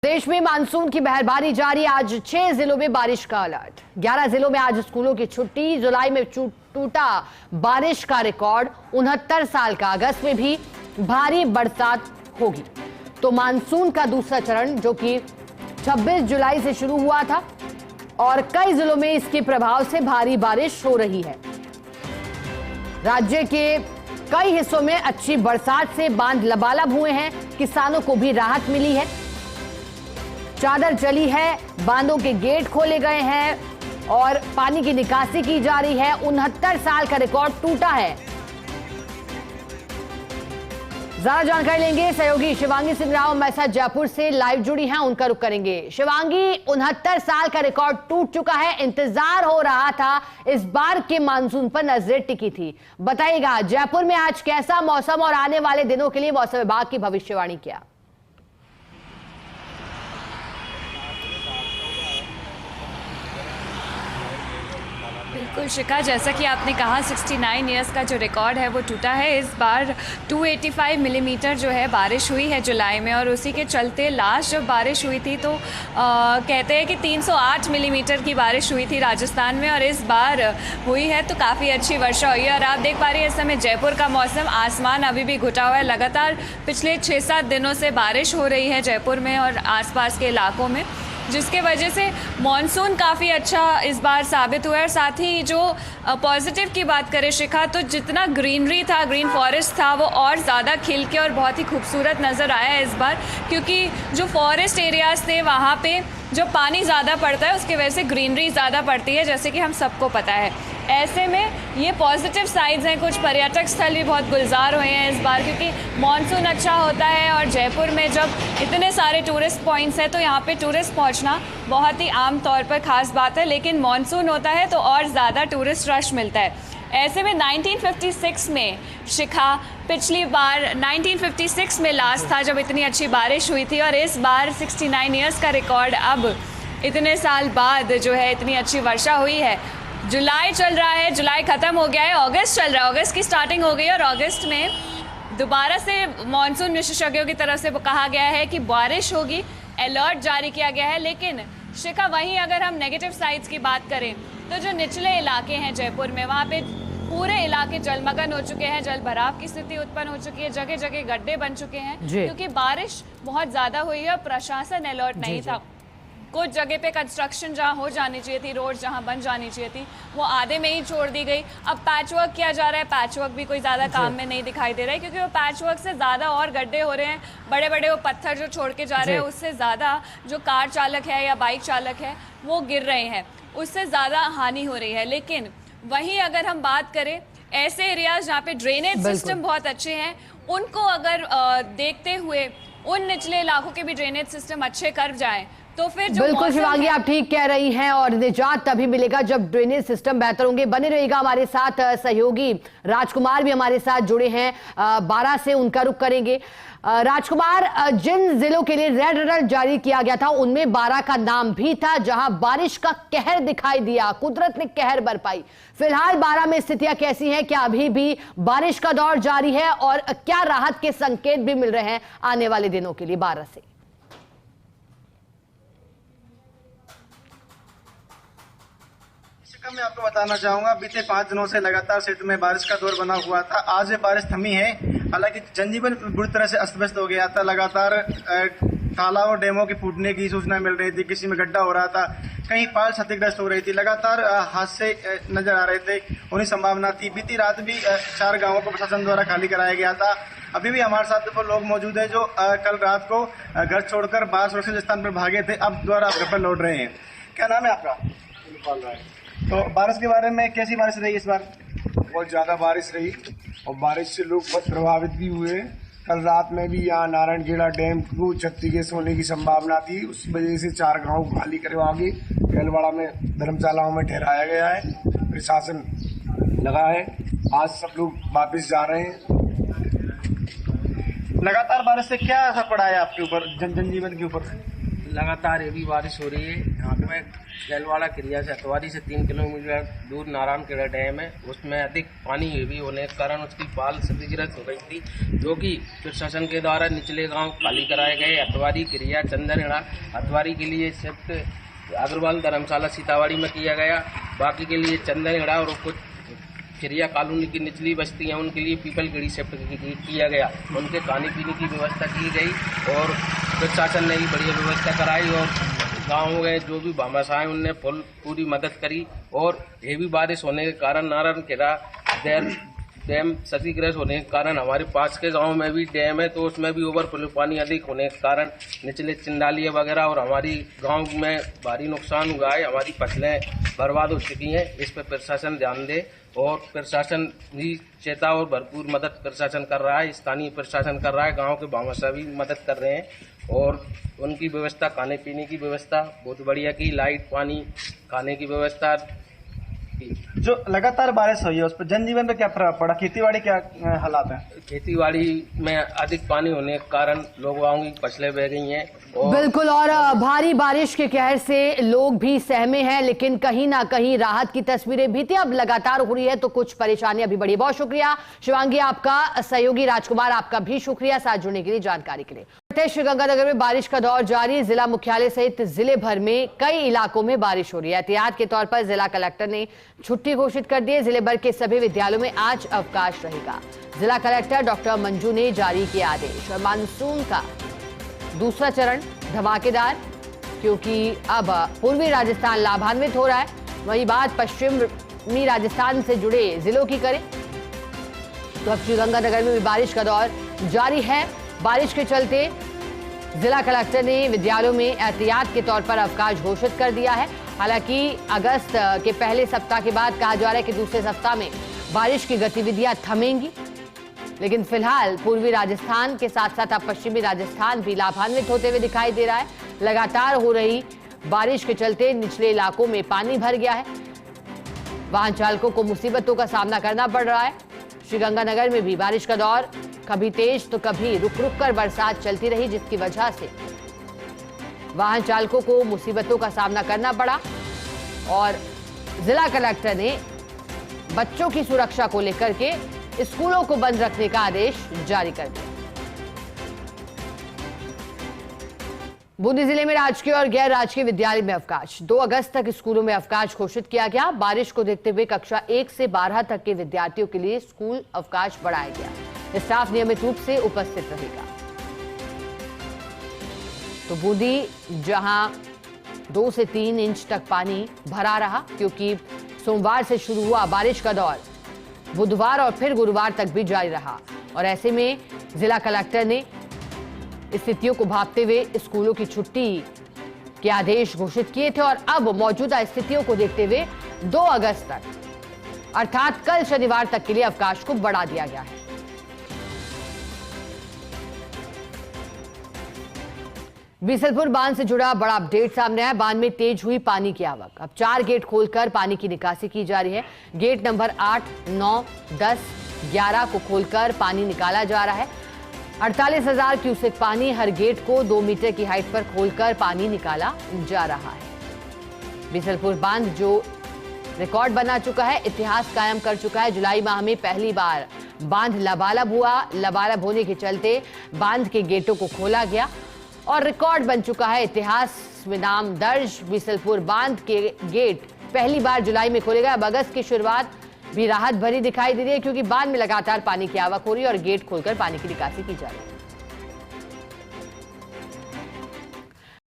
देश में मानसून की बहरबारी जारी। आज 6 जिलों में बारिश का अलर्ट। 11 जिलों में आज स्कूलों की छुट्टी। जुलाई में टूटा बारिश का रिकॉर्ड। 69 साल का। अगस्त में भी भारी बरसात होगी। तो मानसून का दूसरा चरण जो कि 26 जुलाई से शुरू हुआ था और कई जिलों में इसके प्रभाव से भारी बारिश हो रही है। राज्य के कई हिस्सों में अच्छी बरसात से बांध लबालब हुए हैं। किसानों को भी राहत मिली है। चादर चली है, बांधों के गेट खोले गए हैं और पानी की निकासी की जा रही है। 69 साल का रिकॉर्ड टूटा है। ज्यादा जानकारी लेंगे सहयोगी शिवांगी सिंह राव हमारे साथ जयपुर से लाइव जुड़ी हैं, उनका रुख करेंगे। शिवांगी, 69 साल का रिकॉर्ड टूट चुका है। इंतजार हो रहा था, इस बार के मानसून पर नजरें टिकी थी। बताइएगा जयपुर में आज कैसा मौसम और आने वाले दिनों के लिए मौसम विभाग की भविष्यवाणी क्या? बिल्कुल शिखा, जैसा कि आपने कहा 69 इयर्स का जो रिकॉर्ड है वो टूटा है। इस बार 285 मिलीमीटर जो है बारिश हुई है जुलाई में, और उसी के चलते लास्ट जब बारिश हुई थी तो कहते हैं कि 308 मिलीमीटर की बारिश हुई थी राजस्थान में, और इस बार हुई है तो काफ़ी अच्छी वर्षा हुई है। और आप देख पा रही हैं इस समय जयपुर का मौसम, आसमान अभी भी घुटा हुआ है। लगातार पिछले 6-7 दिनों से बारिश हो रही है जयपुर में और आसपास के इलाकों में, जिसके वजह से मॉनसून काफ़ी अच्छा इस बार साबित हुआ है। और साथ ही जो पॉजिटिव की बात करें शिखा, तो जितना ग्रीनरी था, ग्रीन फॉरेस्ट था, वो और ज़्यादा खिल के और बहुत ही खूबसूरत नज़र आया है इस बार, क्योंकि जो फॉरेस्ट एरियाज़ थे वहाँ पे जो पानी ज़्यादा पड़ता है उसकी वजह से ग्रीनरी ज़्यादा पड़ती है, जैसे कि हम सबको पता है। ऐसे में ये पॉजिटिव साइड्स हैं। कुछ पर्यटक स्थल भी बहुत गुलजार हुए हैं इस बार, क्योंकि मॉनसून अच्छा होता है और जयपुर में जब इतने सारे टूरिस्ट पॉइंट्स हैं तो यहाँ पे टूरिस्ट पहुँचना बहुत ही आम तौर पर ख़ास बात है, लेकिन मॉनसून होता है तो और ज़्यादा टूरिस्ट रश मिलता है। ऐसे में 1956 में शिखा, पिछली बार 1956 में लास्ट था जब इतनी अच्छी बारिश हुई थी, और इस बार 69 इयर्स का रिकॉर्ड अब इतने साल बाद जो है इतनी अच्छी वर्षा हुई है। जुलाई चल रहा है, जुलाई ख़त्म हो गया है, अगस्त चल रहा है, अगस्त की स्टार्टिंग हो गई और अगस्त में दोबारा से मॉनसून विशेषज्ञों की तरफ से कहा गया है कि बारिश होगी, अलर्ट जारी किया गया है। लेकिन शिखा, वहीं अगर हम नेगेटिव साइड्स की बात करें तो जो निचले इलाके हैं जयपुर में, वहाँ पे पूरे इलाके जलमग्न हो चुके हैं, जल भराव की स्थिति उत्पन्न हो चुकी है, जगह जगह गड्ढे बन चुके हैं क्योंकि बारिश बहुत ज़्यादा हुई है और प्रशासन अलर्ट नहीं था। कुछ जगह पे कंस्ट्रक्शन जहाँ हो जानी चाहिए थी, रोड जहाँ बन जानी चाहिए थी, वो आधे में ही छोड़ दी गई। अब पैचवर्क किया जा रहा है, पैचवर्क भी कोई ज़्यादा काम में नहीं दिखाई दे रहा है, क्योंकि वो पैचवर्क से ज़्यादा और गड्ढे हो रहे हैं। बड़े बड़े वो पत्थर जो छोड़ के जा रहे हैं, उससे ज़्यादा जो कार चालक है या बाइक चालक है वो गिर रहे हैं, उससे ज़्यादा हानि हो रही है। लेकिन वहीं अगर हम बात करें ऐसे एरियाज जहाँ पे ड्रेनेज सिस्टम बहुत अच्छे हैं, उनको अगर देखते हुए उन निचले इलाकों के भी ड्रेनेज सिस्टम अच्छे कर जाएं तो फिर जो बिल्कुल शिवांगी, आप ठीक कह रही हैं और निजात तभी मिलेगा जब ड्रेनेज सिस्टम बेहतर होंगे। बने रहेगा हमारे साथ सहयोगी राजकुमार भी हमारे साथ जुड़े हैं 12 से, उनका रुख करेंगे। राजकुमार, जिन जिलों के लिए रेड अलर्ट जारी किया गया था उनमें 12 का नाम भी था जहां बारिश का कहर दिखाई दिया, कुदरत ने कहर बरपाई। फिलहाल 12 में स्थितियां कैसी हैं? क्या अभी भी बारिश का दौर जारी है और क्या राहत के संकेत भी मिल रहे हैं आने वाले दिनों के लिए 12 से? मैं आपको बताना चाहूंगा, बीते 5 दिनों से लगातार क्षेत्र में बारिश का दौर बना हुआ था। आज ये बारिश थमी है, हालांकि जनजीवन बुरी तरह से अस्त व्यस्त हो गया था। लगातार तालाब और डैमों के फूटने की सूचना मिल रही थी, किसी में गड्ढा हो रहा था, कहीं पाल क्षतिग्रस्त हो रही थी, लगातार हादसे नजर आ रहे थे, उन्हीं संभावना थी। बीती रात भी 4 गाँवों को प्रशासन द्वारा खाली कराया गया था। अभी भी हमारे साथ वो लोग मौजूद है जो कल रात को घर छोड़कर बाहर सुरक्षित स्थान पर भागे थे, अब दोबारा घर पर लौट रहे हैं। क्या नाम है आपका? तो बारिश के बारे में, कैसी बारिश रही इस बार? बहुत ज़्यादा बारिश रही और बारिश से लोग बहुत प्रभावित भी हुए। कल रात में भी यहाँ नारायणखेड़ा डैम को छत्ती के सोने की संभावना थी, उस वजह से 4 गांव खाली करवा के कैलवाड़ा में धर्मशालाओं में ठहराया गया है, प्रशासन लगा है। आज सब लोग वापस जा रहे हैं। लगातार बारिश से क्या असर पड़ा है आपके ऊपर, जनजीवन के ऊपर? लगातार हेवी बारिश हो रही है। यहाँ पे गैलवाड़ा क्रिया से अतवारी से 3 किलोमीटर दूर नारायणखेड़ा डैम है, उसमें अधिक पानी हेवी होने के कारण उसकी पाल क्षतिग्रस्त हो गई थी, जो कि प्रशासन के द्वारा निचले गांव खाली कराए गए। अतवारी क्रिया चंदनहेड़ा अतवारी के लिए शिफ्ट अग्रवाल धर्मशाला सीतावाड़ी में किया गया, बाकी के लिए चंदनहेड़ा और कुछ खिरिया कॉलोनी की निचली बस्ती हैं उनके लिए पीपलखेड़ी शिफ्ट किया गया। उनके खाने पीने की व्यवस्था की गई और प्रशासन ने भी बढ़िया व्यवस्था कराई और गाँव गए जो भी भामाशाह हैं उनने पूरी मदद करी। और हेवी बारिश होने के कारण नारायणखेड़ा डैम क्षतिग्रस्त होने के कारण हमारे पास के गांव में भी डैम है, तो उसमें भी ओवरफ्लो पानी अधिक होने के कारण निचले चिंडालिया वगैरह और हमारी गांव में भारी नुकसान हुआ है। हमारी फसलें बर्बाद हो चुकी हैं। इस पर प्रशासन ध्यान दे और प्रशासन भी चेता और भरपूर मदद प्रशासन कर रहा है, स्थानीय प्रशासन कर रहा है, गाँव के भामाशाह भी मदद कर रहे हैं और उनकी व्यवस्था खाने पीने की व्यवस्था बहुत बढ़िया की, लाइट पानी खाने की व्यवस्था। जो लगातार बारिश हुई है उस पर जनजीवन पे क्या प्रभाव पड़ा, खेतीबाड़ी क्या हालात है? खेतीबाड़ी में अधिक पानी होने के कारण लोगों की फसलें बह गई हैं और बिल्कुल, और भारी बारिश के कहर से लोग भी सहमे हैं, लेकिन कहीं ना कहीं राहत की तस्वीरें भी थी। अब लगातार हो रही है तो कुछ परेशानियां भी बढ़ी। बहुत शुक्रिया शिवांगी, आपका सहयोगी राजकुमार, आपका भी शुक्रिया साथ जुड़ने के लिए, जानकारी के लिए। श्रीगंगानगर में बारिश का दौर जारी। जिला मुख्यालय सहित जिले भर में कई इलाकों में बारिश हो रही है। एहतियात के तौर पर जिला कलेक्टर ने छुट्टी घोषित कर दी है। जिले भर के सभी विद्यालयों में आज अवकाश रहेगा। जिला कलेक्टर डॉक्टर मंजू ने जारी किया आदेश। और मानसून का दूसरा चरण धमाकेदार, क्योंकि अब पूर्वी राजस्थान लाभान्वित हो रहा है। वही बात पश्चिमी राजस्थान से जुड़े जिलों की करें तो अब श्रीगंगानगर में भी बारिश का दौर जारी है। बारिश के चलते जिला कलेक्टर ने विद्यालयों में एहतियात के तौर पर अवकाश घोषित कर दिया है। हालांकि अगस्त के पहले सप्ताह के बाद कहा जा रहा है कि दूसरे सप्ताह में बारिश की गतिविधियां थमेंगी, लेकिन फिलहाल पूर्वी राजस्थान के साथ साथ अब पश्चिमी राजस्थान भी लाभान्वित होते हुए दिखाई दे रहा है। लगातार हो रही बारिश के चलते निचले इलाकों में पानी भर गया है। वाहन चालकों को मुसीबतों का सामना करना पड़ रहा है। श्रीगंगानगर में भी बारिश का दौर कभी तेज तो कभी रुक रुक कर बरसात चलती रही, जिसकी वजह से वाहन चालकों को मुसीबतों का सामना करना पड़ा और जिला कलेक्टर ने बच्चों की सुरक्षा को लेकर के स्कूलों को बंद रखने का आदेश जारी कर दिया। बूंदी जिले में राजकीय और गैर राजकीय विद्यालय में अवकाश। 2 अगस्त तक स्कूलों में अवकाश घोषित किया गया। बारिश को देखते हुए कक्षा 1 से 12 तक के विद्यार्थियों के लिए स्कूल अवकाश बढ़ाया गया। स्टाफ नियमित रूप से उपस्थित रहेगा। तो बूंदी जहां 2 से 3 इंच तक पानी भरा रहा, क्योंकि सोमवार से शुरू हुआ बारिश का दौर बुधवार और फिर गुरुवार तक भी जारी रहा। और ऐसे में जिला कलेक्टर ने स्थितियों को भांपते हुए स्कूलों की छुट्टी के आदेश घोषित किए थे और अब मौजूदा स्थितियों को देखते हुए 2 अगस्त तक अर्थात कल शनिवार तक के लिए अवकाश को बढ़ा दिया गया है। बीसलपुर बांध से जुड़ा बड़ा अपडेट सामने आया। बांध में तेज हुई पानी की आवक। अब 4 गेट खोलकर पानी की निकासी की जा रही है। गेट नंबर 8, 9, 10, 11 को खोलकर पानी निकाला जा रहा है। 48,000 क्यूसेक पानी हर गेट को 2 मीटर की हाइट पर खोलकर पानी निकाला जा रहा है। बीसलपुर बांध जो रिकॉर्ड बना चुका है, इतिहास कायम कर चुका है। जुलाई माह में पहली बार बांध लबालब हुआ। लबालब होने के चलते बांध के गेटों को खोला गया और रिकॉर्ड बन चुका है। इतिहास में नाम दर्ज। बीसलपुर बांध के गेट पहली बार जुलाई में खोले गए। अब अगस्त की शुरुआत भी राहत भरी दिखाई दे रही है, क्योंकि बांध में लगातार पानी की आवक हो रही है और गेट खोलकर पानी की निकासी की जा रही है।